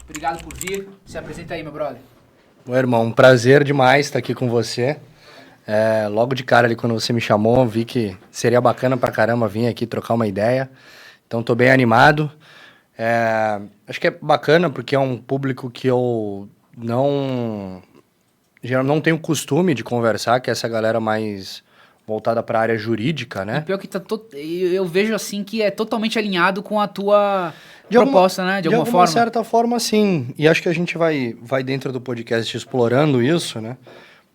Obrigado por vir. Se apresenta aí, meu brother. Meu irmão, um prazer demais estar aqui com você. Logo de cara ali, quando você me chamou, vi que seria bacana pra caramba vir aqui trocar uma ideia. Então, tô bem animado. Acho que é bacana porque é um público que eu não tenho costume de conversar, que é essa galera mais voltada para a área jurídica, né? E pior que eu vejo assim que é totalmente alinhado com a tua proposta, né? De alguma forma. De certa forma, sim. E acho que a gente vai dentro do podcast explorando isso, né?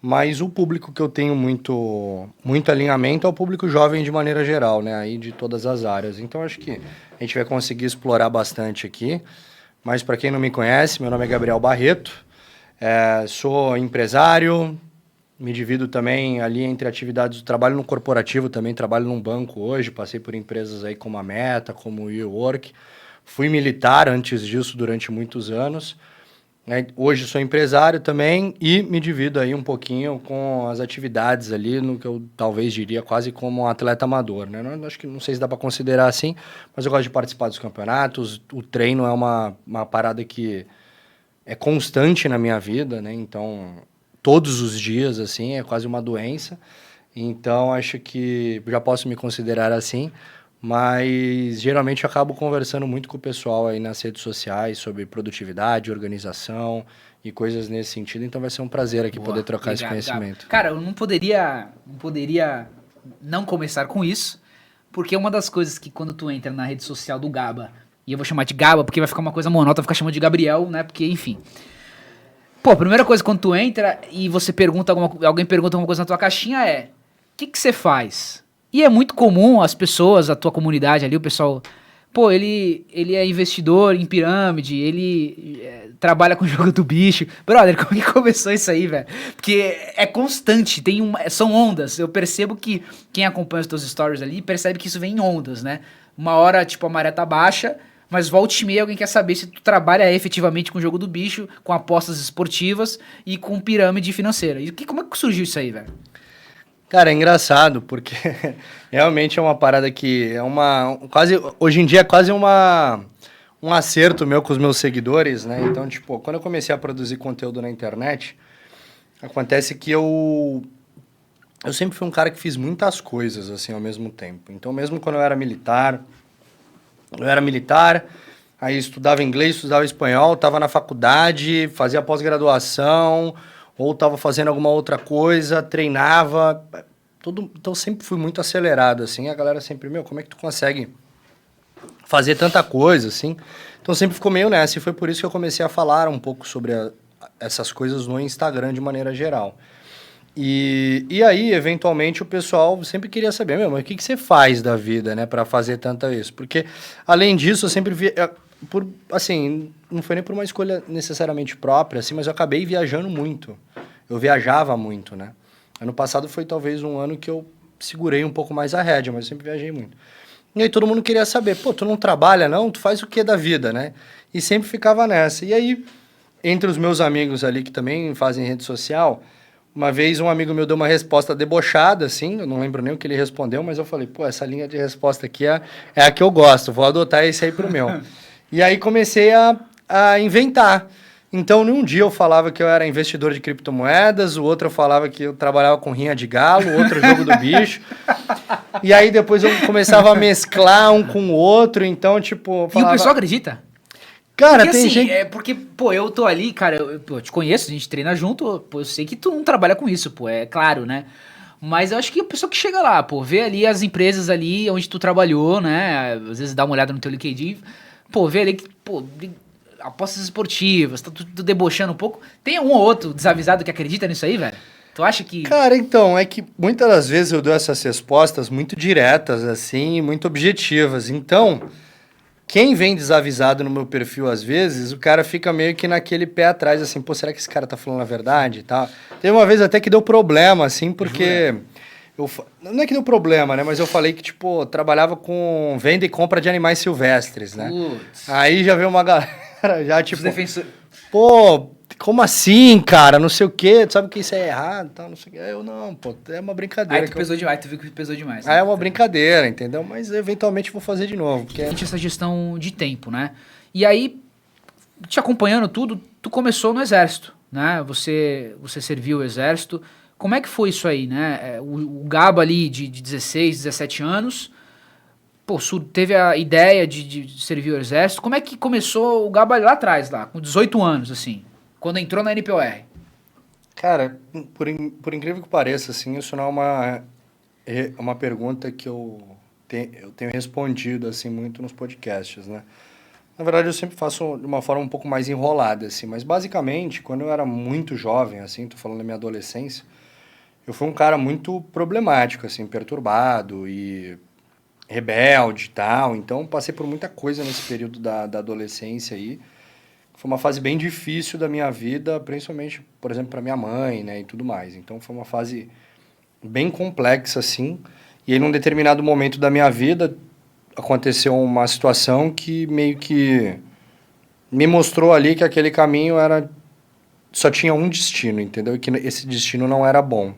Mas o público que eu tenho muito alinhamento é o público jovem de maneira geral, né? Aí de todas as áreas. Então acho que a gente vai conseguir explorar bastante aqui. Mas para quem não me conhece, meu nome é Gabriel Barreto. Sou empresário, me divido também ali entre atividades, trabalho no corporativo também, trabalho num banco hoje, passei por empresas aí como a Meta, como o WeWork. Fui militar antes disso durante muitos anos. Hoje sou empresário também e me divido aí um pouquinho com as atividades ali no que eu talvez diria quase como um atleta amador, né? Acho que não sei se dá para considerar assim, mas eu gosto de participar dos campeonatos. O treino é uma parada que é constante na minha vida, né? Então, todos os dias, assim, é quase uma doença. Então, acho que já posso me considerar assim, mas geralmente eu acabo conversando muito com o pessoal aí nas redes sociais sobre produtividade, organização e coisas nesse sentido. Então, vai ser um prazer aqui poder trocar esse conhecimento. Cara, eu não poderia não começar com isso, porque é uma das coisas que quando tu entra na rede social do Gaba, e eu vou chamar de Gaba porque vai ficar uma coisa monótona, ficar chamando de Gabriel, né? Porque, enfim. Pô, a primeira coisa quando tu entra e você pergunta alguém pergunta alguma coisa na tua caixinha é: o que você faz? E é muito comum as pessoas, a tua comunidade ali, o pessoal... Pô, ele é investidor em pirâmide, ele trabalha com o jogo do bicho. Brother, como que começou isso aí, velho? Porque é constante, são ondas. Eu percebo que quem acompanha os teus stories ali percebe que isso vem em ondas, né? Uma hora, tipo, a maré tá baixa, mas volta e meia alguém quer saber se tu trabalha efetivamente com o jogo do bicho, com apostas esportivas e com pirâmide financeira. E como é que surgiu isso aí, velho? Cara, é engraçado, porque realmente é uma parada que hoje em dia é quase um acerto meu com os meus seguidores, né? Então, tipo, quando eu comecei a produzir conteúdo na internet, acontece que eu sempre fui um cara que fiz muitas coisas, assim, ao mesmo tempo. Então, mesmo quando eu era militar, aí estudava inglês, estudava espanhol, estava na faculdade, fazia pós-graduação, ou estava fazendo alguma outra coisa, treinava, então sempre fui muito acelerado, assim, a galera sempre, como é que tu consegue fazer tanta coisa, assim? Então sempre ficou meio nessa, e foi por isso que eu comecei a falar um pouco sobre essas coisas no Instagram de maneira geral. E aí, eventualmente, o pessoal sempre queria saber, mas o que você faz da vida, né, para fazer tanto isso? Porque, além disso, eu sempre vi... assim, não foi nem por uma escolha necessariamente própria, assim, mas eu acabei viajando muito. Eu viajava muito, né? Ano passado foi talvez um ano que eu segurei um pouco mais a rédea, mas eu sempre viajei muito. E aí todo mundo queria saber, pô, tu não trabalha não? Tu faz o que da vida, né? E sempre ficava nessa. E aí, entre os meus amigos ali que também fazem rede social, uma vez um amigo meu deu uma resposta debochada, assim, eu não lembro nem o que ele respondeu, mas eu falei, pô, essa linha de resposta aqui é a que eu gosto, vou adotar esse aí pro meu. E aí comecei a inventar. Então, num dia eu falava que eu era investidor de criptomoedas, o outro eu falava que eu trabalhava com rinha de galo, o outro jogo do bicho. E aí depois eu começava a mesclar um com o outro, então, tipo... Falava... E o pessoal acredita? Cara, porque, tem assim, gente... Porque, pô, eu tô ali, cara, eu te conheço, a gente treina junto, pô, eu sei que tu não trabalha com isso, pô, é claro, né? Mas eu acho que a pessoa que chega lá, pô, vê ali as empresas ali onde tu trabalhou, né? Às vezes dá uma olhada no teu LinkedIn, pô, vê ali que, pô... apostas esportivas, tá tudo debochando um pouco. Tem um ou outro desavisado que acredita nisso aí, velho? Tu acha que... Cara, então, é que muitas das vezes eu dou essas respostas muito diretas, assim, muito objetivas. Então, quem vem desavisado no meu perfil, às vezes, o cara fica meio que naquele pé atrás, assim, pô, será que esse cara tá falando a verdade e tal? Teve uma vez até que deu problema, assim, porque... Não é que deu problema, né? Mas eu falei que, tipo, trabalhava com venda e compra de animais silvestres, né? Putz. Aí já veio uma galera, já, tipo... Pô, como assim, cara? Não sei o quê, tu sabe que isso é errado, tal, não sei o quê. Eu, não, pô, é uma brincadeira. Aí tu pesou demais, tu viu que pesou demais. Aí é uma brincadeira, entendeu? Mas eventualmente vou fazer de novo. Porque... essa gestão de tempo, né? E aí, te acompanhando tudo, tu começou no exército, né? Você serviu o exército. Como é que foi isso aí, né? O Gaba ali de 16, 17 anos, pô, teve a ideia de servir o exército. Como é que começou o Gaba lá atrás, lá, com 18 anos, assim, quando entrou na NPOR? Cara, por incrível que pareça, assim, isso não é uma pergunta que eu tenho respondido, assim, muito nos podcasts, né? Na verdade, eu sempre faço de uma forma um pouco mais enrolada, assim, mas basicamente, quando eu era muito jovem, assim, tô falando da minha adolescência, eu fui um cara muito problemático, assim, perturbado e rebelde e tal, então passei por muita coisa nesse período da adolescência aí. Foi uma fase bem difícil da minha vida, principalmente, por exemplo, para minha mãe, né, e tudo mais. Então foi uma fase bem complexa, assim. E aí, num determinado momento da minha vida, aconteceu uma situação que meio que me mostrou ali que aquele caminho só tinha um destino, entendeu? E que esse destino não era bom.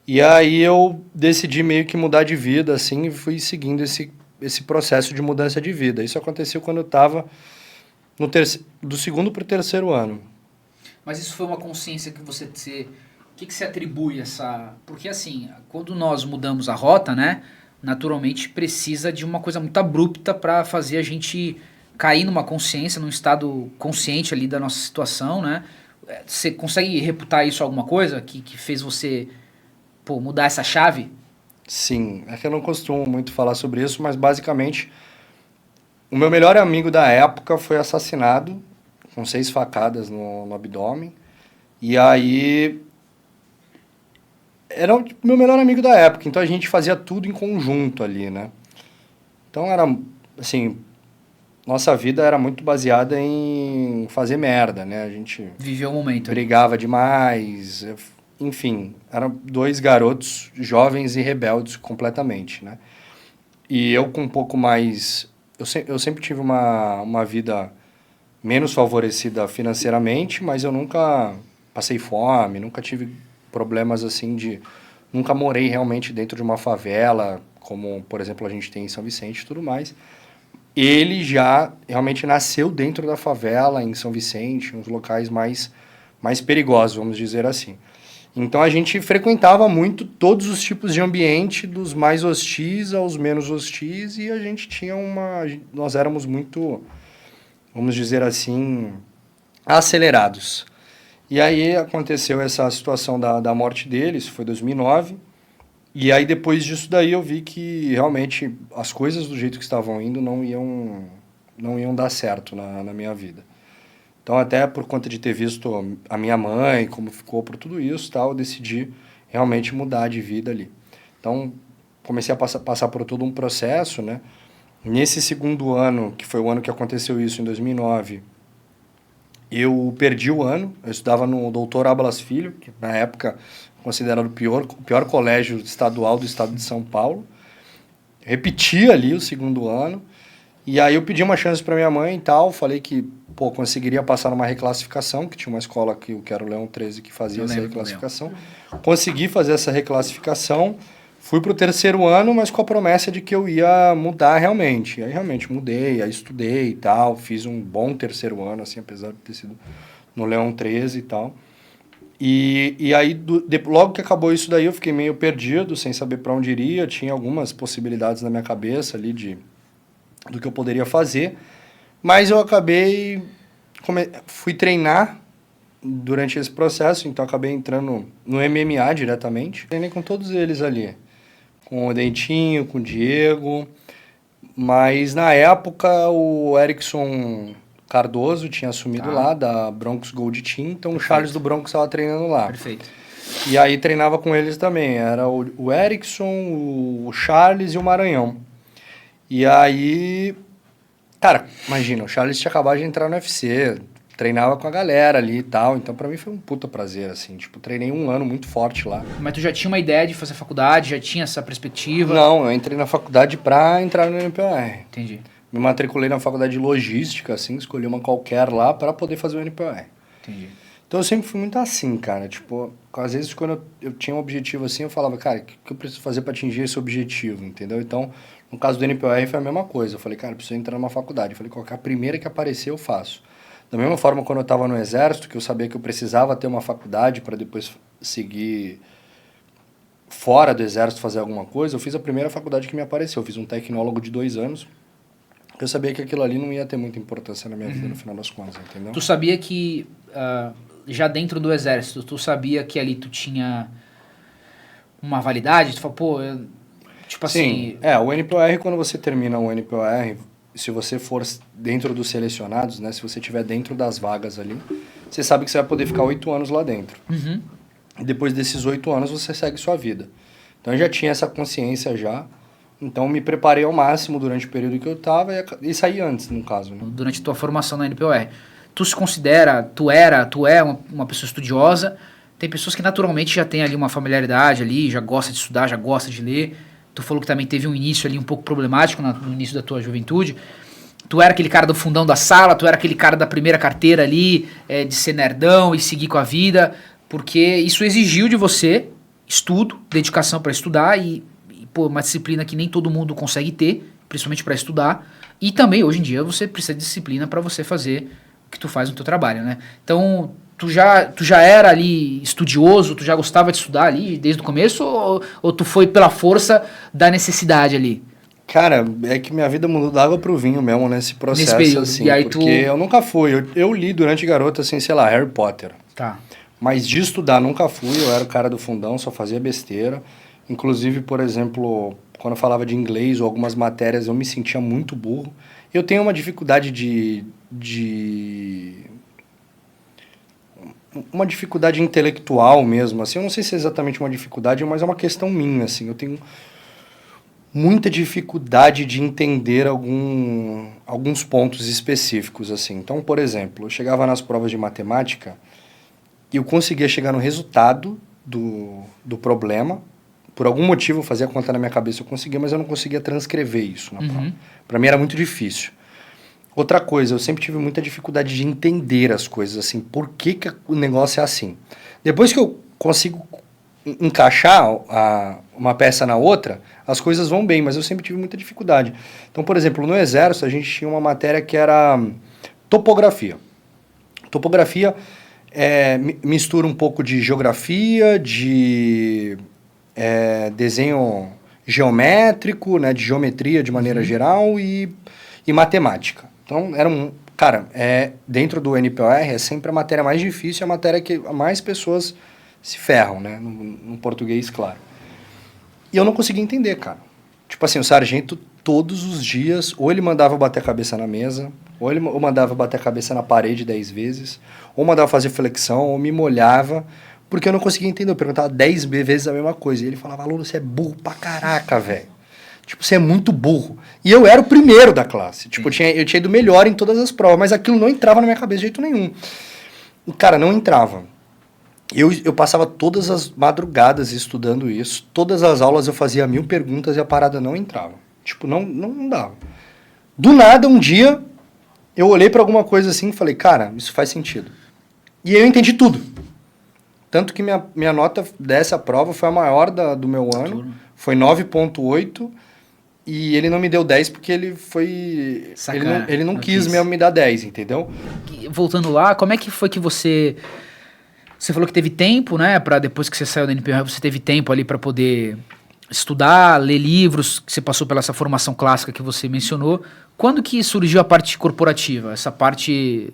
E aí eu decidi meio que mudar de vida, assim, e fui seguindo esse processo de mudança de vida. Isso aconteceu quando eu estava do segundo para o terceiro ano. Mas isso foi uma consciência que você... O que você atribui essa... Porque assim, quando nós mudamos a rota, né? Naturalmente precisa de uma coisa muito abrupta para fazer a gente cair numa consciência, num estado consciente ali da nossa situação, né? Você consegue reputar isso a alguma coisa que fez você, pô, mudar essa chave? Sim, é que eu não costumo muito falar sobre isso, mas basicamente o meu melhor amigo da época foi assassinado com 6 facadas no abdômen. E aí era o meu melhor amigo da época, então a gente fazia tudo em conjunto ali, né? Então era assim, nossa vida era muito baseada em fazer merda, né? A gente Viveu o momento ali. brigava demais, enfim, eram 2 garotos jovens e rebeldes completamente, né? E eu com um pouco mais... Eu sempre tive uma vida menos favorecida financeiramente, mas eu nunca passei fome, nunca tive problemas assim de... Nunca morei realmente dentro de uma favela, como, por exemplo, a gente tem em São Vicente e tudo mais. Ele já realmente nasceu dentro da favela, em São Vicente, uns locais mais perigosos, vamos dizer assim. Então a gente frequentava muito todos os tipos de ambiente, dos mais hostis aos menos hostis, e a gente tinha nós éramos muito, vamos dizer assim, acelerados. E aí aconteceu essa situação da morte dele, isso foi 2009, e aí depois disso daí eu vi que realmente as coisas do jeito que estavam indo não iam dar certo na minha vida. Então, até por conta de ter visto a minha mãe, como ficou por tudo isso, tal, eu decidi realmente mudar de vida ali. Então, comecei a passar por todo um processo, né? Nesse segundo ano, que foi o ano que aconteceu isso, em 2009, eu perdi o ano. Eu estudava no Doutor Ablas Filho, que na época considerado o pior colégio estadual do estado de São Paulo. Repeti ali o segundo ano. E aí eu pedi uma chance para minha mãe e tal, falei que, pô, conseguiria passar numa reclassificação, que tinha uma escola aqui, que era o Leão 13, que fazia essa reclassificação. Consegui fazer essa reclassificação, fui pro terceiro ano, mas com a promessa de que eu ia mudar realmente. E aí realmente mudei, aí estudei e tal, fiz um bom terceiro ano, assim, apesar de ter sido no Leão 13 e tal. E aí, logo que acabou isso daí, eu fiquei meio perdido, sem saber para onde iria, tinha algumas possibilidades na minha cabeça ali do que eu poderia fazer, mas eu acabei fui treinar durante esse processo, então acabei entrando no MMA diretamente. Treinei com todos eles ali, com o Dentinho, com o Diego, mas na época o Erickson Cardoso tinha assumido lá, da Broncos Gold Team, então Perfeito. O Charles do Broncos estava treinando lá. Perfeito. E aí treinava com eles também, era o Erickson, o Charles e o Maranhão. E aí, cara, imagina, o Charles tinha acabado de entrar no UFC, treinava com a galera ali e tal, então pra mim foi um puta prazer, assim, tipo, treinei um ano muito forte lá. Mas tu já tinha uma ideia de fazer faculdade, já tinha essa perspectiva? Não, eu entrei na faculdade pra entrar no NPOR. Entendi. Me matriculei na faculdade de logística, assim, escolhi uma qualquer lá pra poder fazer o NPOR. Entendi. Então eu sempre fui muito assim, cara, tipo, às vezes quando eu tinha um objetivo assim, eu falava, cara, o que eu preciso fazer pra atingir esse objetivo, entendeu? Então, no caso do NPOR foi a mesma coisa, eu falei, cara, eu preciso entrar numa faculdade, eu falei, qualquer a primeira que aparecer eu faço. Da mesma forma, quando eu estava no Exército, que eu sabia que eu precisava ter uma faculdade para depois seguir fora do Exército, fazer alguma coisa, eu fiz a primeira faculdade que me apareceu. Eu fiz um tecnólogo de 2 anos. Eu sabia que aquilo ali não ia ter muita importância na minha vida, no final das contas, entendeu? Tu sabia que, já dentro do Exército, tu sabia que ali tu tinha uma validade? Tu falou, pô, tipo assim... Sim, o NPOR, quando você termina o NPOR, se você for dentro dos selecionados, né, se você estiver dentro das vagas ali, você sabe que você vai poder ficar 8 anos lá dentro. Uhum. E depois desses 8 anos, você segue sua vida. Então, eu já tinha essa consciência já. Então, me preparei ao máximo durante o período que eu estava e saí antes, no caso. Né? Durante tua formação na NPOR. Tu se considera, tu é uma pessoa estudiosa, tem pessoas que naturalmente já têm ali uma familiaridade ali, já gosta de estudar, já gosta de ler. Tu falou que também teve um início ali um pouco problemático no início da tua juventude. Tu era aquele cara do fundão da sala, tu era aquele cara da primeira carteira ali, de ser nerdão e seguir com a vida, porque isso exigiu de você estudo, dedicação para estudar e pô, uma disciplina que nem todo mundo consegue ter, principalmente para estudar. E também, hoje em dia, você precisa de disciplina para você fazer o que tu faz no teu trabalho, né? Então, tu já era ali estudioso, tu já gostava de estudar ali desde o começo, ou tu foi pela força da necessidade ali? Cara, é que minha vida mudou da água pro vinho mesmo nesse processo, Nesse período. assim. E aí porque eu nunca fui. Eu li durante garoto, assim, sei lá, Harry Potter. Tá. Mas de estudar nunca fui, eu era o cara do fundão, só fazia besteira. Inclusive, por exemplo, quando eu falava de inglês ou algumas matérias, eu me sentia muito burro. Eu tenho uma dificuldade uma dificuldade intelectual mesmo, assim. Eu não sei se é exatamente uma dificuldade, mas é uma questão minha, assim. Eu tenho muita dificuldade de entender alguns pontos específicos, assim. Então, por exemplo, eu chegava nas provas de matemática e eu conseguia chegar no resultado do problema. Por algum motivo, eu fazia a conta na minha cabeça, eu conseguia, mas eu não conseguia transcrever isso na prova. Para mim era muito difícil. Outra coisa, eu sempre tive muita dificuldade de entender as coisas, assim, por que o negócio é assim. Depois que eu consigo encaixar uma peça na outra, as coisas vão bem, mas eu sempre tive muita dificuldade. Então, por exemplo, no Exército, a gente tinha uma matéria que era topografia. Topografia mistura um pouco de geografia, de desenho geométrico, né, de geometria de maneira geral e matemática. Então, cara, dentro do NPOR é sempre a matéria mais difícil, a matéria que mais pessoas se ferram, né, no português, claro. E eu não conseguia entender, cara. Tipo assim, o sargento, todos os dias, ou ele mandava eu bater a cabeça na mesa, ou ele mandava eu bater a cabeça na parede 10 vezes, ou mandava fazer flexão, ou me molhava, porque eu não conseguia entender. Eu perguntava 10 vezes a mesma coisa. E ele falava, aluno, você é burro pra caraca, velho. Tipo, você é muito burro. E eu era o primeiro da classe. Tipo, eu tinha ido melhor em todas as provas, mas aquilo não entrava na minha cabeça de jeito nenhum. E, cara, não entrava. Eu passava todas as madrugadas estudando isso. Todas as aulas eu fazia 1000 perguntas e a parada não entrava. Tipo, não dava. Do nada, um dia, eu olhei pra alguma coisa assim e falei, cara, isso faz sentido. E aí eu entendi tudo. Tanto que minha nota dessa prova foi a maior do meu ano. Foi 9,8. E ele não me deu 10 porque ele foi... Sacana, ele não quis mesmo me dar 10, entendeu? Voltando lá, como é que foi que você... Você falou que teve tempo, né? Pra depois que você saiu da NPR, você teve tempo ali pra poder estudar, ler livros, que você passou pela essa formação clássica que você mencionou. Quando que surgiu a parte corporativa? Essa parte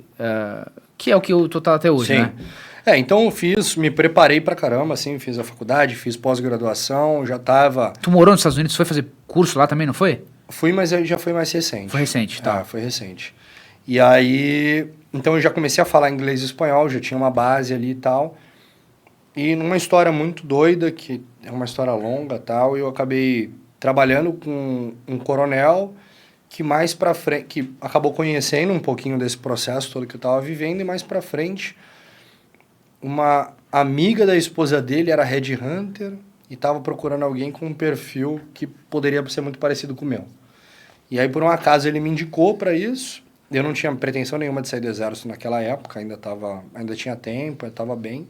que é o que eu tô até hoje, Sim. né? Então eu me preparei pra caramba, assim, fiz a faculdade, fiz pós-graduação, já tava... Tu morou nos Estados Unidos, foi fazer curso lá também, não foi? Fui, mas aí já foi mais recente. Foi recente, tá. Foi recente. E aí, então eu já comecei a falar inglês e espanhol, já tinha uma base ali e tal. E numa história muito doida, que é uma história longa e tal, eu acabei trabalhando com um coronel que mais pra frente, que acabou conhecendo um pouquinho desse processo todo que eu tava vivendo, e mais pra frente, uma amiga da esposa dele era headhunter e tava procurando alguém com um perfil que poderia ser muito parecido com o meu. E aí, por um acaso, ele me indicou para isso. Eu não tinha pretensão nenhuma de sair do exército naquela época, ainda tinha tempo, eu estava bem.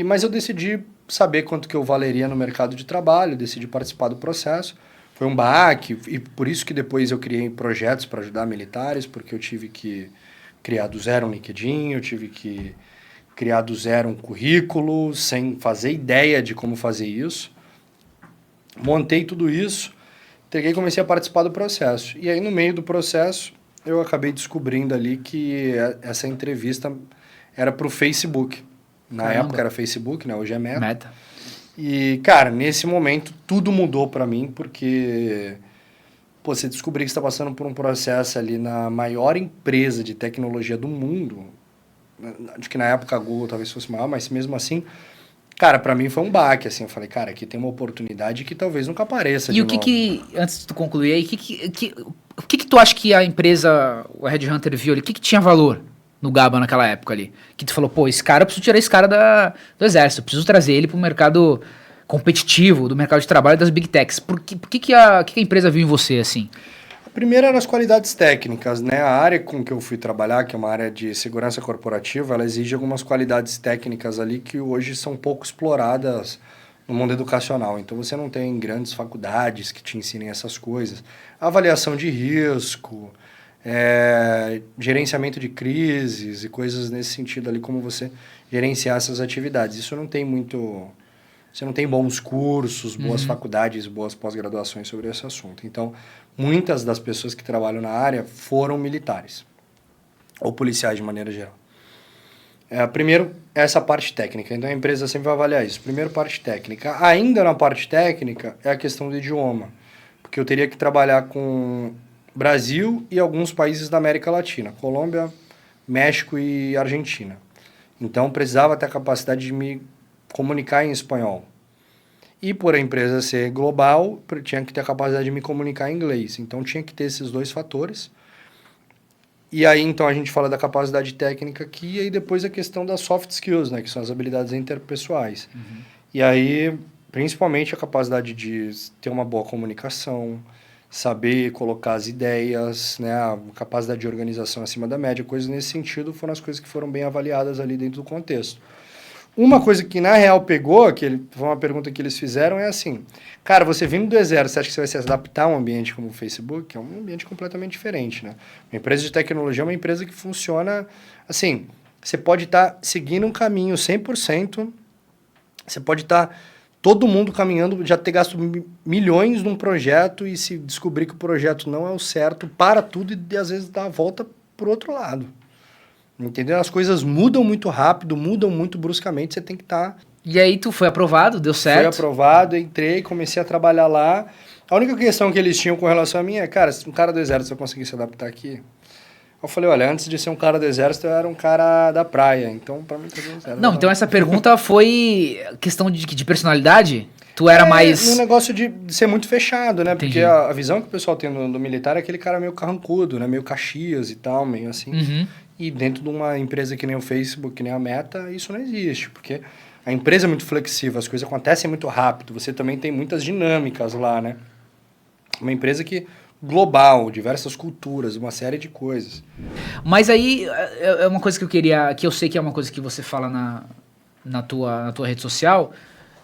Mas eu decidi saber quanto que eu valeria no mercado de trabalho, decidi participar do processo. Foi um baque, e por isso que depois eu criei projetos para ajudar militares, porque eu tive que criar do zero um LinkedIn, eu tive que criar do zero um currículo, sem fazer ideia de como fazer isso. Montei tudo isso, entreguei e comecei a participar do processo. E aí, no meio do processo, eu acabei descobrindo ali que essa entrevista era para o Facebook. Na época era Facebook, né? Hoje é Meta. Meta. E, cara, nesse momento, tudo mudou para mim, porque... Pô, você descobrir que você está passando por um processo ali na maior empresa de tecnologia do mundo, acho que na época a Google talvez fosse maior, mas mesmo assim, cara, para mim foi um baque, assim, eu falei, cara, aqui tem uma oportunidade que talvez nunca apareça de novo. Antes de tu concluir aí, o que tu acha que a empresa, o Red Hunter viu ali, o que tinha valor no Gaba naquela época ali? Que tu falou, pô, esse cara, eu preciso tirar esse cara do exército, eu preciso trazer ele pro mercado competitivo, do mercado de trabalho das Big Techs. Por que a empresa viu em você, assim? A primeira era as qualidades técnicas, né? A área com que eu fui trabalhar, que é uma área de segurança corporativa, ela exige algumas qualidades técnicas ali que hoje são pouco exploradas no mundo educacional. Então, você não tem grandes faculdades que te ensinem essas coisas. Avaliação de risco, gerenciamento de crises e coisas nesse sentido ali, como você gerenciar essas atividades. Isso não tem muito... Você não tem bons cursos, boas faculdades, boas pós-graduações sobre esse assunto. Então, muitas das pessoas que trabalham na área foram militares, ou policiais de maneira geral. Primeiro, essa parte técnica. Então, a empresa sempre vai avaliar isso. Primeiro, parte técnica. Ainda na parte técnica, é a questão do idioma. Porque eu teria que trabalhar com Brasil e alguns países da América Latina. Colômbia, México e Argentina. Então, precisava ter a capacidade de me comunicar em espanhol. E por a empresa ser global, tinha que ter a capacidade de me comunicar em inglês. Então, tinha que ter esses dois fatores. E aí, então, a gente fala da capacidade técnica aqui, e aí depois a questão das soft skills, né? Que são as habilidades interpessoais. E aí, principalmente a capacidade de ter uma boa comunicação, saber colocar as ideias, né? A capacidade de organização acima da média, coisas nesse sentido, foram as coisas que foram bem avaliadas ali dentro do contexto. Uma coisa que, na real, pegou, foi uma pergunta que eles fizeram, é assim, cara, você vindo do exército, você acha que você vai se adaptar a um ambiente como o Facebook? É um ambiente completamente diferente, né? Uma empresa de tecnologia é uma empresa que funciona, assim, você pode estar seguindo um caminho 100%, você pode estar todo mundo caminhando, já ter gasto milhões num projeto e se descobrir que o projeto não é o certo, para tudo e às vezes dá a volta pro outro lado. Entendeu? As coisas mudam muito rápido, mudam muito bruscamente, você tem que estar... E aí tu foi aprovado, deu certo? Foi aprovado, entrei, comecei a trabalhar lá. A única questão que eles tinham com relação a mim é, cara, se um cara do exército eu conseguir se adaptar aqui... Eu falei, olha, antes de ser um cara do exército, eu era um cara da praia, então pra mim... Não, então essa pergunta foi questão de personalidade? Tu era mais... um negócio de ser muito fechado, né? Entendi. Porque a visão que o pessoal tem do militar é aquele cara meio carrancudo, né? Meio Caxias e tal, meio assim... E dentro de uma empresa que nem o Facebook, que nem a Meta, isso não existe, porque a empresa é muito flexível, as coisas acontecem muito rápido, você também tem muitas dinâmicas lá, né? Uma empresa global, diversas culturas, uma série de coisas. Mas aí, é uma coisa que eu sei que é uma coisa que você fala na tua rede social,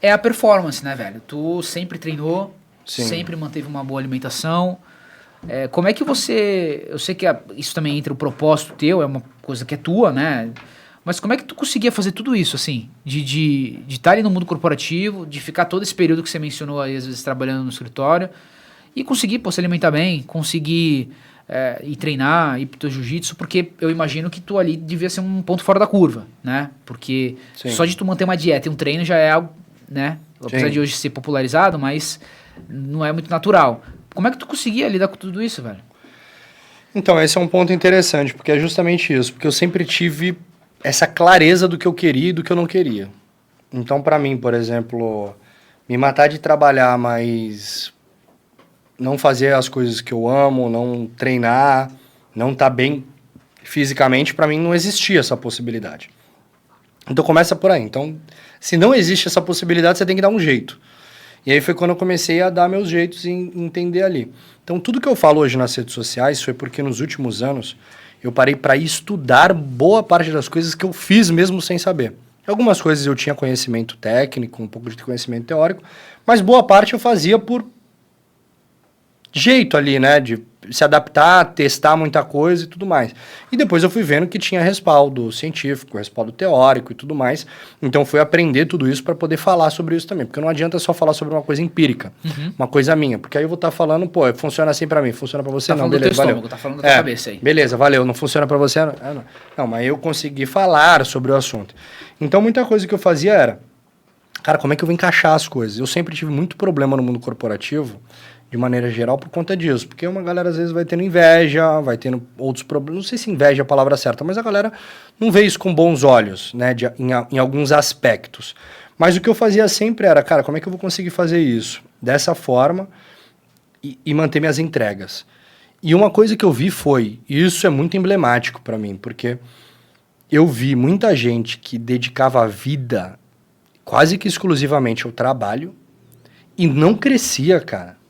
é a performance, né, velho? Tu sempre treinou, Sim. Sempre manteve uma boa alimentação... como é que você... Eu sei que isso também entra o propósito teu, é uma coisa que é tua, né? Mas como é que tu conseguia fazer tudo isso, assim? De estar ali no mundo corporativo, de ficar todo esse período que você mencionou aí, às vezes, trabalhando no escritório, e conseguir, se alimentar bem, conseguir ir treinar, ir pro teu jiu-jitsu, porque eu imagino que tu ali devia ser um ponto fora da curva, né? Porque Sim. só de tu manter uma dieta e um treino já é algo, né? Apesar Sim. de hoje ser popularizado, mas não é muito natural. Como é que tu conseguia lidar com tudo isso, velho? Então, esse é um ponto interessante, porque é justamente isso. Porque eu sempre tive essa clareza do que eu queria e do que eu não queria. Então, para mim, por exemplo, me matar de trabalhar, mas não fazer as coisas que eu amo, não treinar, não estar bem fisicamente, para mim não existia essa possibilidade. Então, começa por aí. Então, se não existe essa possibilidade, você tem que dar um jeito. E aí foi quando eu comecei a dar meus jeitos e entender ali. Então, tudo que eu falo hoje nas redes sociais foi porque nos últimos anos eu parei para estudar boa parte das coisas que eu fiz mesmo sem saber. Algumas coisas eu tinha conhecimento técnico, um pouco de conhecimento teórico, mas boa parte eu fazia por jeito ali, né? De se adaptar, testar muita coisa e tudo mais. E depois eu fui vendo que tinha respaldo científico, respaldo teórico e tudo mais. Então fui aprender tudo isso para poder falar sobre isso também. Porque não adianta só falar sobre uma coisa empírica, uma coisa minha. Porque aí eu vou estar falando, pô, funciona assim para mim, funciona para você, Tá não, falando do beleza, teu valeu. estômago, tá falando da tua cabeça aí. Beleza, valeu, não funciona para você, não. Não, mas eu consegui falar sobre o assunto. Então muita coisa que eu fazia era, cara, como é que eu vou encaixar as coisas? Eu sempre tive muito problema no mundo corporativo, de maneira geral, por conta disso. Porque uma galera, às vezes, vai tendo inveja, vai tendo outros problemas. Não sei se inveja é a palavra certa, mas a galera não vê isso com bons olhos, né? Em alguns aspectos. Mas o que eu fazia sempre era, cara, como é que eu vou conseguir fazer isso? Dessa forma e manter minhas entregas. E uma coisa que eu vi foi, e isso é muito emblemático para mim, porque eu vi muita gente que dedicava a vida quase que exclusivamente ao trabalho e não crescia, cara.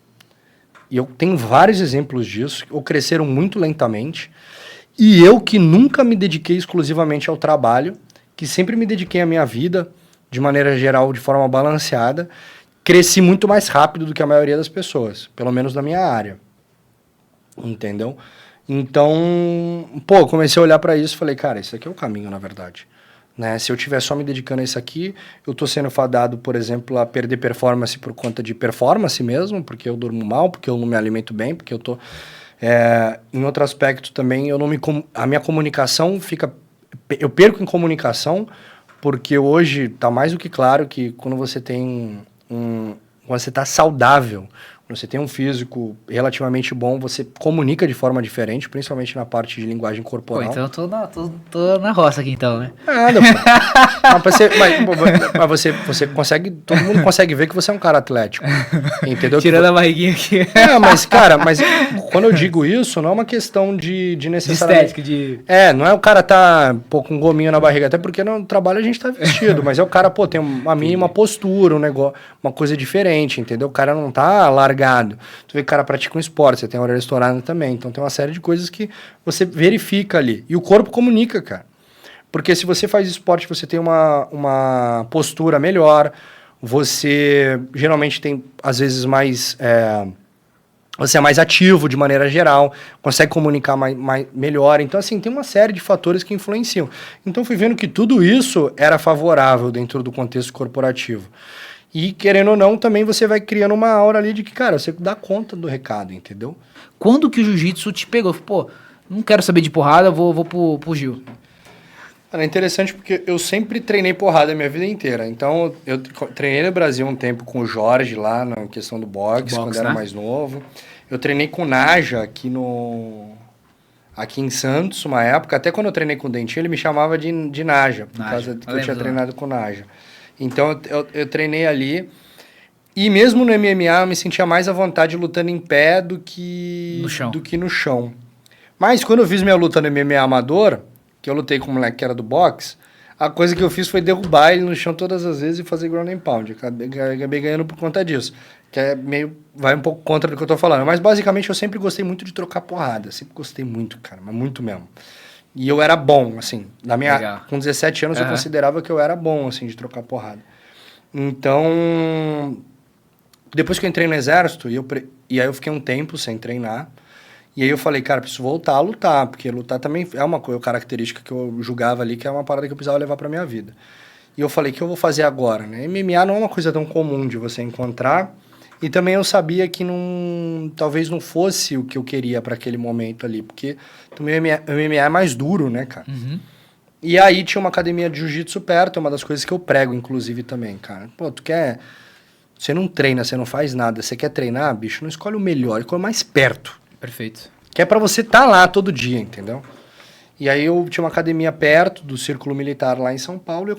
E eu tenho vários exemplos disso, ou cresceram muito lentamente. E eu que nunca me dediquei exclusivamente ao trabalho, que sempre me dediquei à minha vida, de maneira geral, de forma balanceada, cresci muito mais rápido do que a maioria das pessoas, pelo menos na minha área. Entendeu? Então, pô, comecei a olhar para isso e falei, cara, esse aqui é o caminho, na verdade. Né? Se eu estiver só me dedicando a isso aqui, eu estou sendo fadado, por exemplo, a perder performance por conta de performance mesmo, porque eu durmo mal, porque eu não me alimento bem, porque eu estou... em outro aspecto também, a minha comunicação fica... Eu perco em comunicação, porque hoje está mais do que claro que quando você tem quando você está saudável, quando você tem um físico relativamente bom, você comunica de forma diferente, principalmente na parte de linguagem corporal. Pô, então eu tô na roça aqui então, né? Nada, mas você consegue, todo mundo consegue ver que você é um cara atlético, entendeu? Tirando a barriguinha aqui. Mas cara, quando eu digo isso, não é uma questão de necessariamente... De estética, não é o cara tá, pô, com um gominho na barriga, até porque no trabalho a gente tá vestido, mas é o cara, pô, tem uma mínima postura, um negócio, uma coisa diferente, entendeu? O cara não tá largado. Tu vê que o cara pratica um esporte, você tem a orelha estourada também, então tem uma série de coisas que você verifica ali, e o corpo comunica, cara. Porque se você faz esporte, você tem uma postura melhor, você geralmente tem, às vezes, mais... você é mais ativo de maneira geral, consegue comunicar melhor. Então, assim, tem uma série de fatores que influenciam. Então, fui vendo que tudo isso era favorável dentro do contexto corporativo. E, querendo ou não, também você vai criando uma aura ali de que, cara, você dá conta do recado, entendeu? Quando que o jiu-jitsu te pegou? Pô, não quero saber de porrada, vou pro Gil. É interessante porque eu sempre treinei porrada a minha vida inteira. Então, eu treinei no Brasil um tempo com o Jorge lá na questão do boxe, quando era mais novo. Eu treinei com o Naja aqui em Santos, uma época. Até quando eu treinei com o Dentinho, ele me chamava de Naja, por causa que eu tinha treinado com o Naja. Então, eu treinei ali. E mesmo no MMA, eu me sentia mais à vontade lutando em pé do que no chão. Mas quando eu fiz minha luta no MMA amador, que eu lutei com um moleque que era do boxe, a coisa que eu fiz foi derrubar ele no chão todas as vezes e fazer ground and pound. Eu acabei ganhando por conta disso. Que vai um pouco contra do que eu tô falando. Mas basicamente eu sempre gostei muito de trocar porrada. Sempre gostei muito, cara, mas muito mesmo. E eu era bom, assim. Com 17 anos eu considerava que eu era bom, assim, de trocar porrada. Então, depois que eu entrei no exército, e aí eu fiquei um tempo sem treinar. E aí eu falei, cara, preciso voltar a lutar, porque lutar também é uma característica que eu julgava ali, que é uma parada que eu precisava levar pra minha vida. E eu falei, o que eu vou fazer agora, né? MMA não é uma coisa tão comum de você encontrar, e também eu sabia que talvez não fosse o que eu queria para aquele momento ali, porque o MMA é mais duro, né, cara? Uhum. E aí tinha uma academia de jiu-jitsu perto, é uma das coisas que eu prego, inclusive, também, cara. Pô, você não treina, você não faz nada, você quer treinar, bicho, não escolhe o melhor, escolhe o mais perto. Perfeito. Que é pra você estar lá todo dia, entendeu? E aí eu tinha uma academia perto do Círculo Militar lá em São Paulo e eu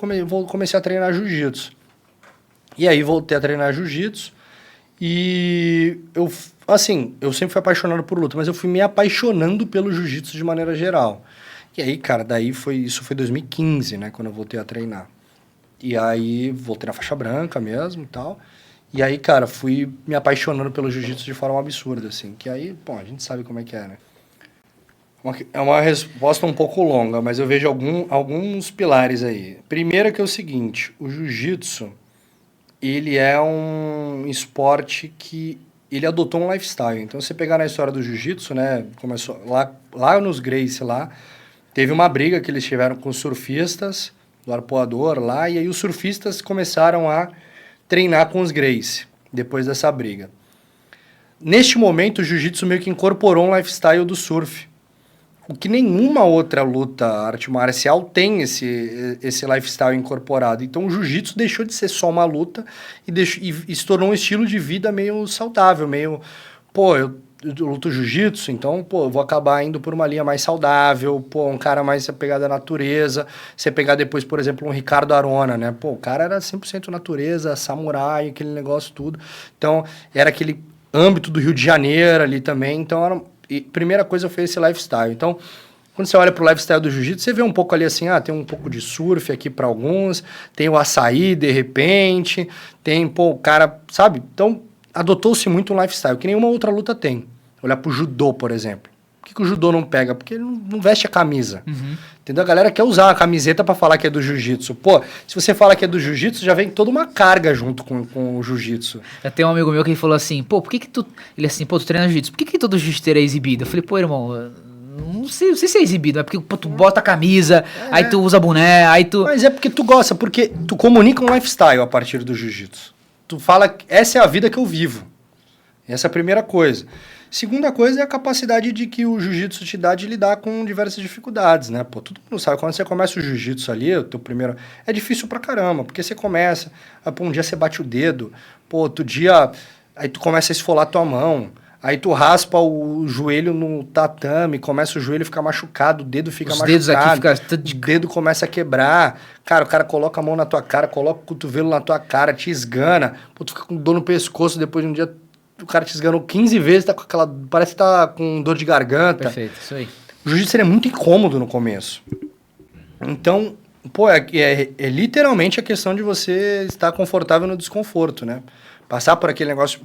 comecei a treinar jiu-jitsu. E aí voltei a treinar jiu-jitsu e eu sempre fui apaixonado por luta, mas eu fui me apaixonando pelo jiu-jitsu de maneira geral. E aí, cara, isso foi 2015, né, quando eu voltei a treinar. E aí voltei na faixa branca mesmo e tal. E aí, cara, fui me apaixonando pelo jiu-jitsu de forma absurda, assim. Que aí, bom, a gente sabe como é que é, né? É uma resposta um pouco longa, mas eu vejo alguns pilares aí. Primeiro que é o seguinte, o jiu-jitsu, ele é um esporte que ele adotou um lifestyle. Então, você pegar na história do jiu-jitsu, né? Começou lá nos Gracie, lá, teve uma briga que eles tiveram com os surfistas do arpoador lá, e aí os surfistas começaram a treinar com os Gracie, depois dessa briga. Neste momento, o jiu-jitsu meio que incorporou um lifestyle do surf. O que nenhuma outra luta arte marcial tem esse lifestyle incorporado. Então, o jiu-jitsu deixou de ser só uma luta e se tornou um estilo de vida meio saudável, meio... Pô, eu luto jiu-jitsu, então, pô, eu vou acabar indo por uma linha mais saudável, pô, um cara mais apegado à natureza. Você pegar depois, por exemplo, um Ricardo Arona, né? Pô, o cara era 100% natureza, samurai, aquele negócio tudo. Então, era aquele âmbito do Rio de Janeiro ali também. Então, primeira coisa foi esse lifestyle. Então, quando você olha pro lifestyle do jiu-jitsu, você vê um pouco ali assim, tem um pouco de surf aqui para alguns, tem o açaí, de repente, tem, pô, o cara, sabe? Então, adotou-se muito um lifestyle, que nenhuma outra luta tem. Olhar pro judô, por exemplo. Por que o judô não pega? Porque ele não veste a camisa. Uhum. Entendeu? A galera quer usar a camiseta para falar que é do jiu-jitsu. Pô, se você fala que é do jiu-jitsu, já vem toda uma carga junto com o jiu-jitsu. Tem um amigo meu que falou assim, pô, por que tu... Ele assim, pô, tu treina jiu-jitsu, por que todo jiu-jitsu é exibido? Eu falei, pô, irmão, não sei se é exibido, é porque pô, tu bota a camisa, aí tu usa boné, aí tu... Mas é porque tu gosta, porque tu comunica um lifestyle a partir do jiu-jitsu. Tu fala, essa é a vida que eu vivo. Essa é a primeira coisa. Segunda coisa é a capacidade de que o jiu-jitsu te dá de lidar com diversas dificuldades, né? Pô, todo mundo sabe, quando você começa o jiu-jitsu ali, o teu primeiro... É difícil pra caramba, porque você começa, pô, um dia você bate o dedo, pô, outro dia, aí tu começa a esfolar tua mão, aí tu raspa o joelho no tatame, começa o joelho a ficar machucado, o dedo fica machucado, dedos aqui o dedo começa a quebrar, cara, o cara coloca a mão na tua cara, coloca o cotovelo na tua cara, te esgana, pô, tu fica com dor no pescoço depois de um dia... O cara te esganou 15 vezes, tá com aquela... Parece que tá com dor de garganta. Perfeito, isso aí. O jiu-jitsu é muito incômodo no começo. Então, pô, é literalmente a questão de você estar confortável no desconforto, né? Passar por aquele negócio...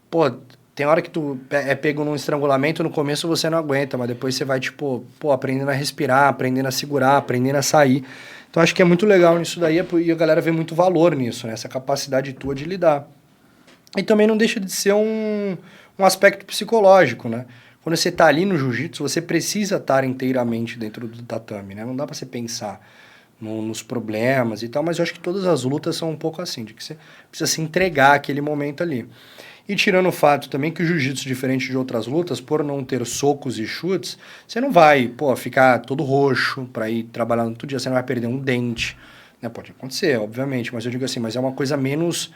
Pô, tem hora que tu é pego num estrangulamento, no começo você não aguenta, mas depois você vai, tipo, pô, aprendendo a respirar, aprendendo a segurar, aprendendo a sair. Então, acho que é muito legal nisso daí e a galera vê muito valor nisso, né? Essa capacidade tua de lidar. E também não deixa de ser um aspecto psicológico, né? Quando você está ali no jiu-jitsu, você precisa estar inteiramente dentro do tatame, né? Não dá para você pensar nos problemas e tal, mas eu acho que todas as lutas são um pouco assim, de que você precisa se entregar àquele momento ali. E tirando o fato também que o jiu-jitsu, diferente de outras lutas, por não ter socos e chutes, você não vai, pô, ficar todo roxo para ir trabalhar no outro dia, você não vai perder um dente, né? Pode acontecer, obviamente, mas eu digo assim, mas é uma coisa menos...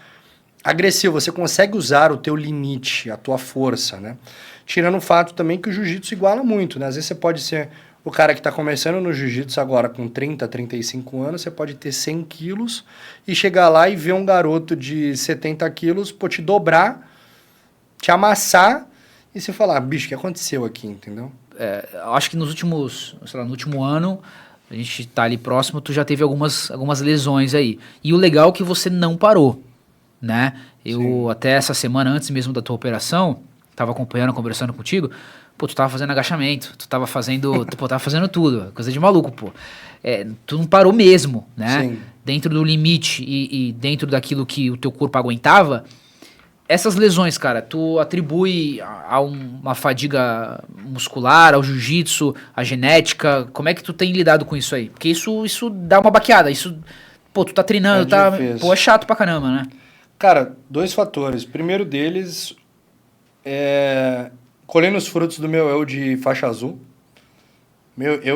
agressivo, você consegue usar o teu limite, a tua força, né? Tirando o fato também que o jiu-jitsu iguala muito, né? Às vezes você pode ser o cara que está começando no jiu-jitsu agora com 30, 35 anos, você pode ter 100 quilos e chegar lá e ver um garoto de 70 quilos, pô, te dobrar, te amassar e você falar, bicho, o que aconteceu aqui, entendeu? Eu acho que no último ano, a gente tá ali próximo, tu já teve algumas lesões aí. E o legal é que você não parou. Né? Eu Sim. Até essa semana, antes mesmo da tua operação, tava acompanhando, conversando contigo, pô, tu tava fazendo agachamento, tu tava fazendo tudo, coisa de maluco, pô. Tu não parou mesmo, né? Sim. Dentro do limite e dentro daquilo que o teu corpo aguentava, essas lesões, cara, tu atribui a uma fadiga muscular, ao jiu-jitsu, à genética, como é que tu tem lidado com isso aí? Porque isso dá uma baqueada, pô, tu tá treinando, pô, é chato pra caramba, né? Cara, 2 fatores. Primeiro deles colhendo os frutos do meu eu de faixa azul.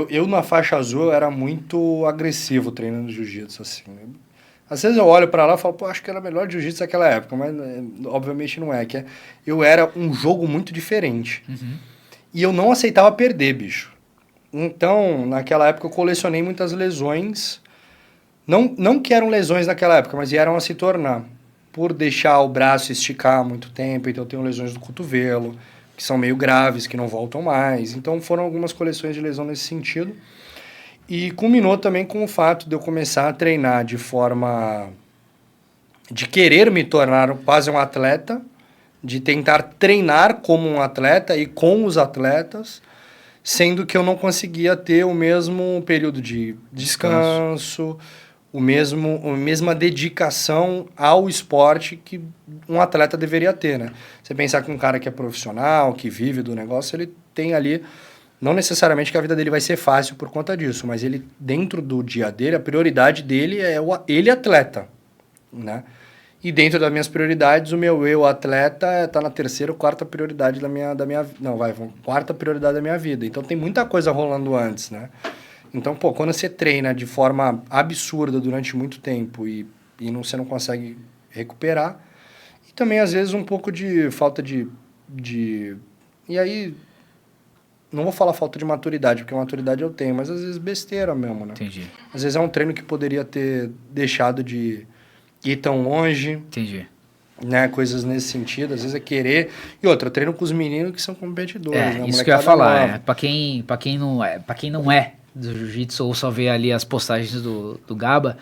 Eu na faixa azul era muito agressivo treinando jiu-jitsu, assim. Às vezes eu olho pra lá e falo, pô, acho que era melhor jiu-jitsu naquela época, mas obviamente não é. Eu era um jogo muito diferente. Uhum. E eu não aceitava perder, bicho. Então, naquela época eu colecionei muitas lesões. Não que eram lesões naquela época, mas vieram a se tornar. Por deixar o braço esticar muito tempo, então eu tenho lesões do cotovelo, que são meio graves, que não voltam mais. Então foram algumas coleções de lesão nesse sentido. E culminou também com o fato de eu começar a treinar de forma de querer me tornar quase um atleta, de tentar treinar como um atleta e com os atletas, sendo que eu não conseguia ter o mesmo período de descanso, a mesma dedicação ao esporte que um atleta deveria ter, né? Você pensar que um cara que é profissional, que vive do negócio, ele tem ali, não necessariamente que a vida dele vai ser fácil por conta disso, mas ele, dentro do dia dele, a prioridade dele é ele atleta, né? E dentro das minhas prioridades, o meu eu atleta tá na terceira ou quarta prioridade quarta prioridade da minha vida. Então tem muita coisa rolando antes, né? Então, pô, quando você treina de forma absurda durante muito tempo você não consegue recuperar, e também às vezes um pouco de falta de... E aí, não vou falar falta de maturidade, porque maturidade eu tenho, mas às vezes besteira mesmo, né? Entendi. Às vezes é um treino que poderia ter deixado de ir tão longe. Entendi. Né, coisas nesse sentido, às vezes é querer. E outra, eu treino com os meninos que são competidores, né? Isso que eu ia falar, pra quem não é do jiu-jitsu ou só vê ali as postagens do Gaba,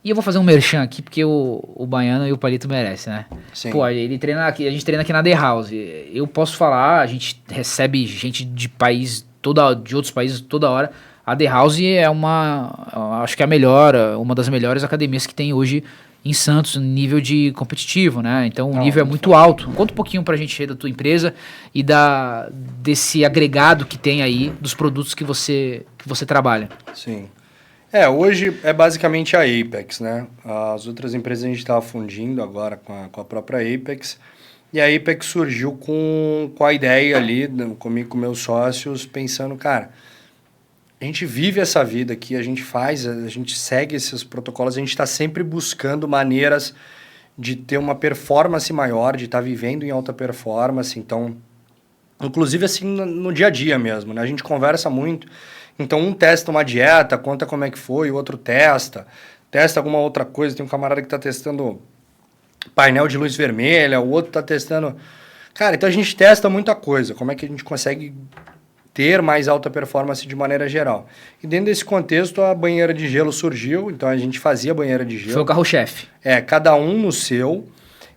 e eu vou fazer um merchan aqui porque o Baiano e o Palito merecem, né? Sim. Pô, ele treina aqui, a gente treina aqui na The House. Eu posso falar, a gente recebe gente de outros países toda hora. A The House é acho que é uma das melhores academias que tem hoje em Santos, nível de competitivo, né? Então o nível é muito alto. Conta um pouquinho pra gente aí da tua empresa e desse agregado que tem aí dos produtos que você trabalha. Sim. Hoje é basicamente a Apex, né? As outras empresas a gente estava fundindo agora com a própria Apex. E a Apex surgiu com a ideia ali, comigo, com meus sócios, pensando, cara, a gente vive essa vida aqui, a gente segue esses protocolos, a gente está sempre buscando maneiras de ter uma performance maior, de estar vivendo em alta performance. Então, inclusive assim no dia a dia mesmo, né? A gente conversa muito. Então, um testa uma dieta, conta como é que foi, o outro testa alguma outra coisa. Tem um camarada que está testando painel de luz vermelha, o outro está testando... Cara, então a gente testa muita coisa. Como é que a gente consegue ter mais alta performance de maneira geral. E dentro desse contexto, a banheira de gelo surgiu, então a gente fazia banheira de gelo. Foi o carro-chefe. Cada um no seu.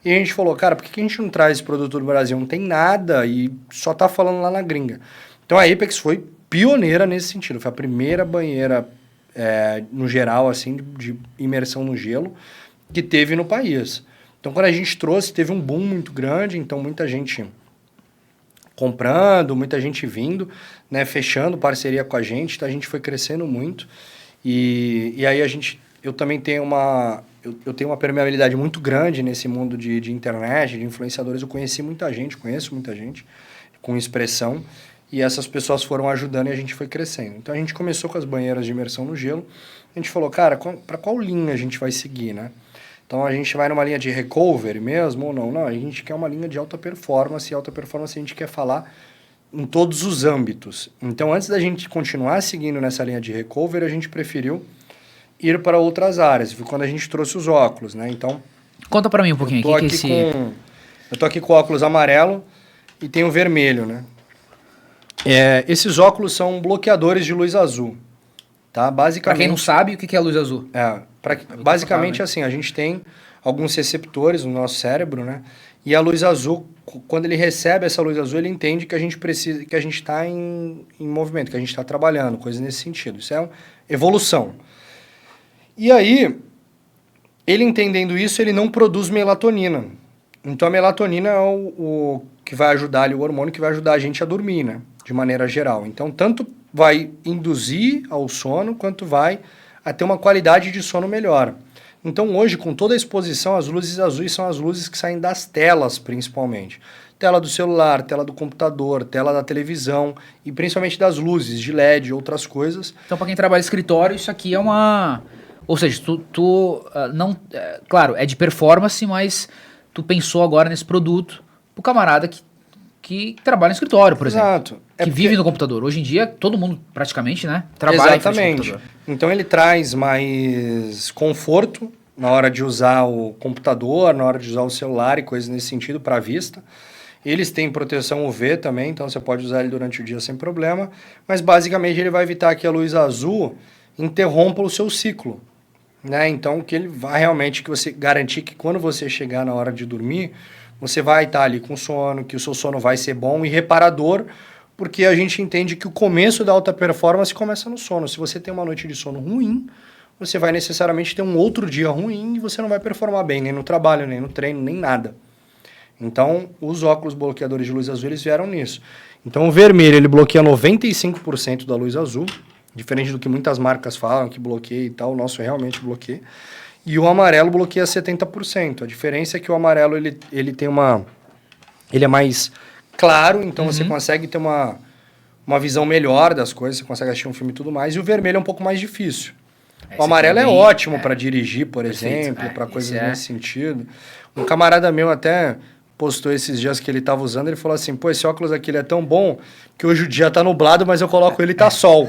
E a gente falou, cara, por que a gente não traz esse produto do Brasil? Não tem nada e só tá falando lá na gringa. Então a Apex foi pioneira nesse sentido. Foi a primeira banheira, no geral, assim, de imersão no gelo que teve no país. Então quando a gente trouxe, teve um boom muito grande, então muita gente comprando, muita gente vindo, né, fechando parceria com a gente, então a gente foi crescendo muito. E aí eu também tenho eu tenho uma permeabilidade muito grande nesse mundo de internet, de influenciadores. Eu conheço muita gente com expressão, e essas pessoas foram ajudando e a gente foi crescendo. Então a gente começou com as banheiras de imersão no gelo. A gente falou, cara, para qual linha a gente vai seguir, né? Então a gente vai numa linha de recovery mesmo ou não? Não, a gente quer uma linha de alta performance, e alta performance a gente quer falar em todos os âmbitos. Então antes da gente continuar seguindo nessa linha de recovery, a gente preferiu ir para outras áreas. Foi quando a gente trouxe os óculos, né? Então, conta para mim um pouquinho. Eu tô aqui com o óculos amarelo e tem o vermelho, né? Esses óculos são bloqueadores de luz azul, tá? Basicamente. Para quem não sabe, o que é a luz azul? Basicamente, assim, a gente tem alguns receptores no nosso cérebro, né? E a luz azul, quando ele recebe essa luz azul, ele entende que a gente precisa, que a gente está em movimento, que a gente está trabalhando, coisas nesse sentido. Isso é uma evolução. E aí, ele entendendo isso, ele não produz melatonina. Então, a melatonina é o que vai ajudar ali, o hormônio que vai ajudar a gente a dormir, né? De maneira geral. Então, tanto vai induzir ao sono, quanto vai a ter uma qualidade de sono melhor. Então, hoje, com toda a exposição, as luzes azuis são as luzes que saem das telas, principalmente. Tela do celular, tela do computador, tela da televisão e principalmente das luzes de LED e outras coisas. Então, para quem trabalha em escritório, isso aqui é uma... Ou seja, não... claro, é de performance, mas tu pensou agora nesse produto pro camarada que trabalha no escritório, por exemplo. Exato. Que vive no computador. Hoje em dia, todo mundo praticamente, né? Trabalha em frente ao computador. Então, ele traz mais conforto na hora de usar o computador, na hora de usar o celular e coisas nesse sentido para a vista. Eles têm proteção UV também, então você pode usar ele durante o dia sem problema. Mas, basicamente, ele vai evitar que a luz azul interrompa o seu ciclo, né? Então, que ele vai realmente que você garantir que quando você chegar na hora de dormir, você vai estar ali com sono, que o seu sono vai ser bom e reparador, porque a gente entende que o começo da alta performance começa no sono. Se você tem uma noite de sono ruim, você vai necessariamente ter um outro dia ruim e você não vai performar bem, nem no trabalho, nem no treino, nem nada. Então, os óculos bloqueadores de luz azul, eles vieram nisso. Então, o vermelho, ele bloqueia 95% da luz azul, diferente do que muitas marcas falam, que bloqueia e tal, o nosso realmente bloqueia. E o amarelo bloqueia 70%. A diferença é que o amarelo, ele tem uma... Ele é mais claro, então você consegue ter uma visão melhor das coisas, você consegue assistir um filme e tudo mais, e o vermelho é um pouco mais difícil. O amarelo é ótimo para dirigir, por exemplo, para coisas nesse sentido. Um camarada meu até postou esses dias que ele estava usando, ele falou assim, pô, esse óculos aqui ele é tão bom que hoje o dia tá nublado, mas eu coloco ele e tá sol.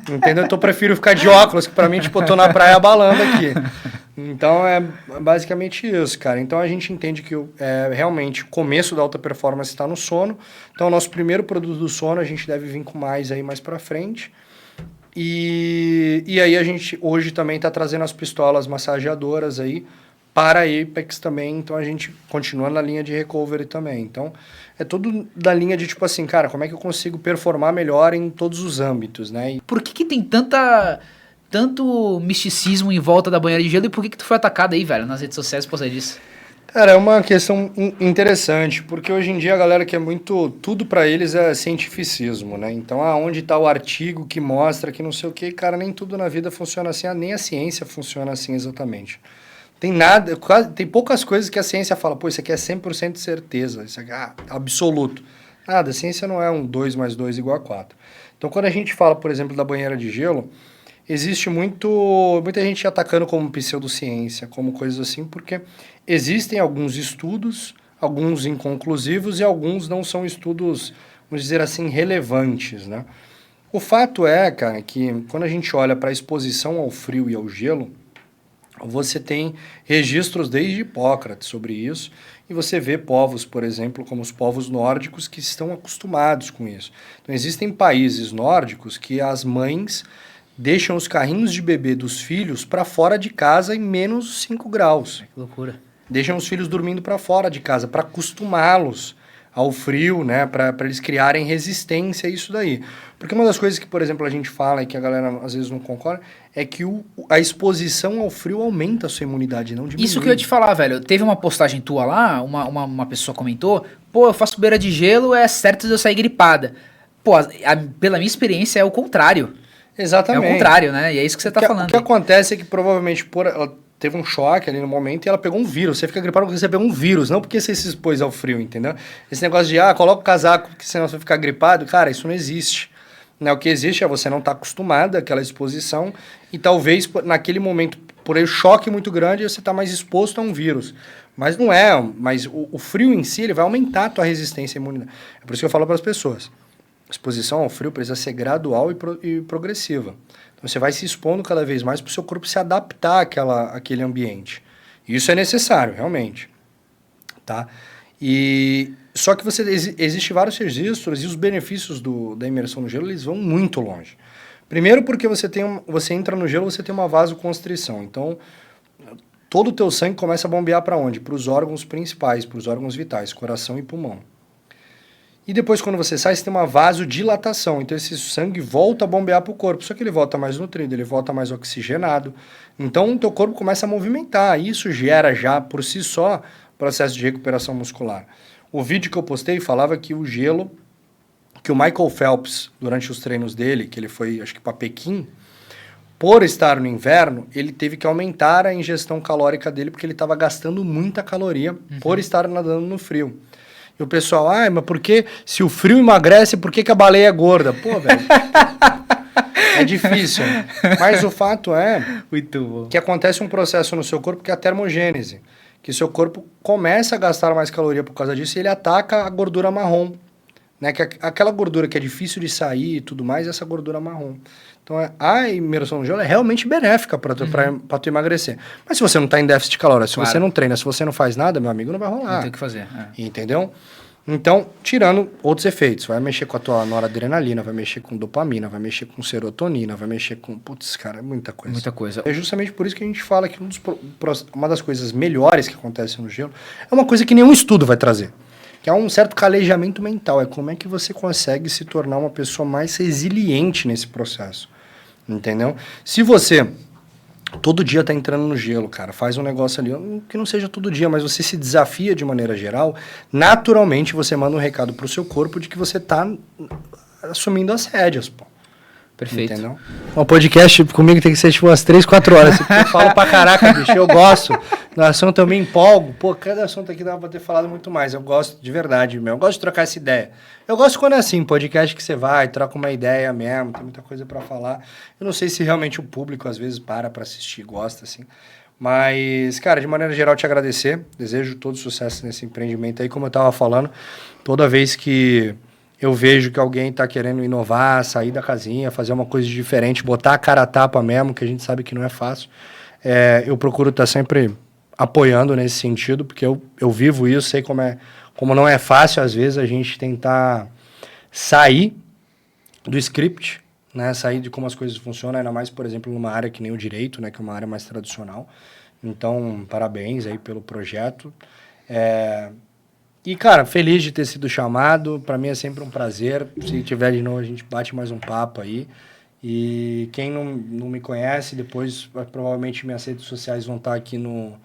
Entendeu? Então eu prefiro ficar de óculos, que para mim, tipo, eu tô na praia abalando aqui. Então é basicamente isso, cara. Então a gente entende que realmente o começo da alta performance está no sono. Então o nosso primeiro produto do sono a gente deve vir com mais aí mais para frente. E aí a gente hoje também está trazendo as pistolas massageadoras aí para a Apex também, então a gente continua na linha de recovery também. Então, é tudo da linha de tipo assim, cara, como é que eu consigo performar melhor em todos os âmbitos, né? Por que tem tanto misticismo em volta da banheira de gelo e por que tu foi atacado aí, velho, nas redes sociais por causa disso? Cara, é uma questão interessante, porque hoje em dia a galera quer muito, tudo para eles é cientificismo, né? Então, onde está o artigo que mostra que não sei o que, cara, nem tudo na vida funciona assim, nem a ciência funciona assim exatamente. Tem poucas coisas que a ciência fala, pô, isso aqui é 100% de certeza, isso aqui é absoluto. Nada, a ciência não é 2 mais 2 igual a 4. Então, quando a gente fala, por exemplo, da banheira de gelo, existe muita gente atacando como pseudociência, como coisas assim, porque existem alguns estudos, alguns inconclusivos e alguns não são estudos, vamos dizer assim, relevantes, né? O fato é, cara, que quando a gente olha para a exposição ao frio e ao gelo, você tem registros desde Hipócrates sobre isso, e você vê povos, por exemplo, como os povos nórdicos, que estão acostumados com isso. Então, existem países nórdicos que as mães deixam os carrinhos de bebê dos filhos para fora de casa em menos 5 graus. Que loucura. Deixam os filhos dormindo para fora de casa, para acostumá-los ao frio, né, para eles criarem resistência a isso daí. Porque uma das coisas que, por exemplo, a gente fala e que a galera às vezes não concorda, é que a exposição ao frio aumenta a sua imunidade, não diminui. Isso que eu ia te falar, velho. Teve uma postagem tua lá, uma pessoa comentou, pô, eu faço beira de gelo, é certo de eu sair gripada. Pô, pela minha experiência é o contrário. Exatamente. É o contrário, né? E é isso que você tá falando. O que acontece é que provavelmente ela teve um choque ali no momento e ela pegou um vírus. Você fica gripado porque você pegou um vírus, não porque você se expôs ao frio, entendeu? Esse negócio de, coloca o casaco porque senão você vai ficar gripado, cara, isso não existe. Né? O que existe é você não estar acostumado àquela exposição e talvez naquele momento, por aí, choque muito grande, você está mais exposto a um vírus. Mas não é, mas o frio em si, ele vai aumentar a tua resistência à imunidade. É por isso que eu falo para as pessoas. Exposição ao frio precisa ser gradual e progressiva. Então, você vai se expondo cada vez mais para o seu corpo se adaptar àquele ambiente. Isso é necessário, realmente. Tá? Só que existe vários registros e os benefícios da imersão no gelo, eles vão muito longe. Primeiro porque você entra no gelo, você tem uma vasoconstrição. Então, todo o teu sangue começa a bombear para onde? Para os órgãos principais, para os órgãos vitais, coração e pulmão. E depois, quando você sai, você tem uma vasodilatação. Então, esse sangue volta a bombear para o corpo. Só que ele volta mais nutrido, ele volta mais oxigenado. Então, o teu corpo começa a movimentar. Isso gera já, por si só, processo de recuperação muscular. O vídeo que eu postei falava que o gelo, que o Michael Phelps, durante os treinos dele, que ele foi, acho que para Pequim, por estar no inverno, ele teve que aumentar a ingestão calórica dele, porque ele estava gastando muita caloria por estar nadando no frio. E o pessoal, mas por que, se o frio emagrece, por que a baleia é gorda? Pô, velho, é difícil. Mas o fato é que acontece um processo no seu corpo que é a termogênese, que seu corpo começa a gastar mais caloria por causa disso e ele ataca a gordura marrom. Né? Que aquela gordura que é difícil de sair e tudo mais, essa gordura marrom. Então, a imersão no gelo é realmente benéfica para tu emagrecer. Mas se você não está em déficit calórico, se você não treina, se você não faz nada, meu amigo, não vai rolar. Não tem o que fazer. Entendeu? Então, tirando outros efeitos, vai mexer com a tua noradrenalina, vai mexer com dopamina, vai mexer com serotonina, vai mexer com... Putz, cara, é muita coisa. Muita coisa. É justamente por isso que a gente fala que uma das coisas melhores que acontece no gelo é uma coisa que nenhum estudo vai trazer. Que é um certo calejamento mental. É como é que você consegue se tornar uma pessoa mais resiliente nesse processo. Entendeu? Se você todo dia tá entrando no gelo, cara. Faz um negócio ali, que não seja todo dia, mas você se desafia de maneira geral. Naturalmente, você manda um recado pro seu corpo de que você tá assumindo as rédeas, pô. Perfeito. Entendeu? O podcast comigo tem que ser tipo umas 3, 4 horas. Eu falo pra caraca, bicho. Eu gosto. No assunto eu me empolgo. Pô, cada assunto aqui dá pra ter falado muito mais. Eu gosto de verdade mesmo. Eu gosto de trocar essa ideia. Eu gosto quando é assim, podcast que você vai, troca uma ideia mesmo, tem muita coisa pra falar. Eu não sei se realmente o público às vezes para pra assistir, gosta, assim. Mas, cara, de maneira geral, te agradecer. Desejo todo sucesso nesse empreendimento aí. Como eu tava falando, toda vez que eu vejo que alguém está querendo inovar, sair da casinha, fazer uma coisa diferente, botar a cara a tapa mesmo, que a gente sabe que não é fácil. Eu procuro estar sempre apoiando nesse sentido, porque eu vivo isso, sei como não é fácil, às vezes, a gente tentar sair do script, né? Sair de como as coisas funcionam, ainda mais, por exemplo, numa área que nem o direito, né? Que é uma área mais tradicional. Então, parabéns aí pelo projeto. E, cara, feliz de ter sido chamado. Pra mim é sempre um prazer. Se tiver de novo, a gente bate mais um papo aí. E quem não me conhece, depois provavelmente minhas redes sociais vão estar aqui no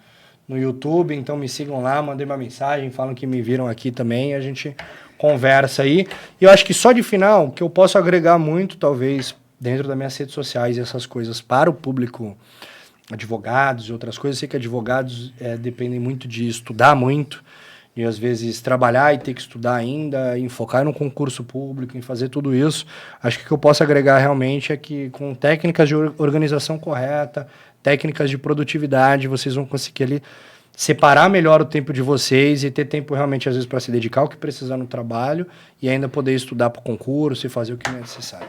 YouTube. Então me sigam lá, mandem uma mensagem, falam que me viram aqui também. A gente conversa aí. E eu acho que só de final, que eu posso agregar muito, talvez, dentro das minhas redes sociais e essas coisas para o público, advogados e outras coisas. Eu sei que advogados dependem muito de estudar muito. E às vezes trabalhar e ter que estudar ainda, em focar no concurso público, em fazer tudo isso. Acho que o que eu posso agregar realmente é que com técnicas de organização correta, técnicas de produtividade, vocês vão conseguir ali separar melhor o tempo de vocês e ter tempo realmente às vezes para se dedicar ao que precisar no trabalho e ainda poder estudar para o concurso e fazer o que é necessário.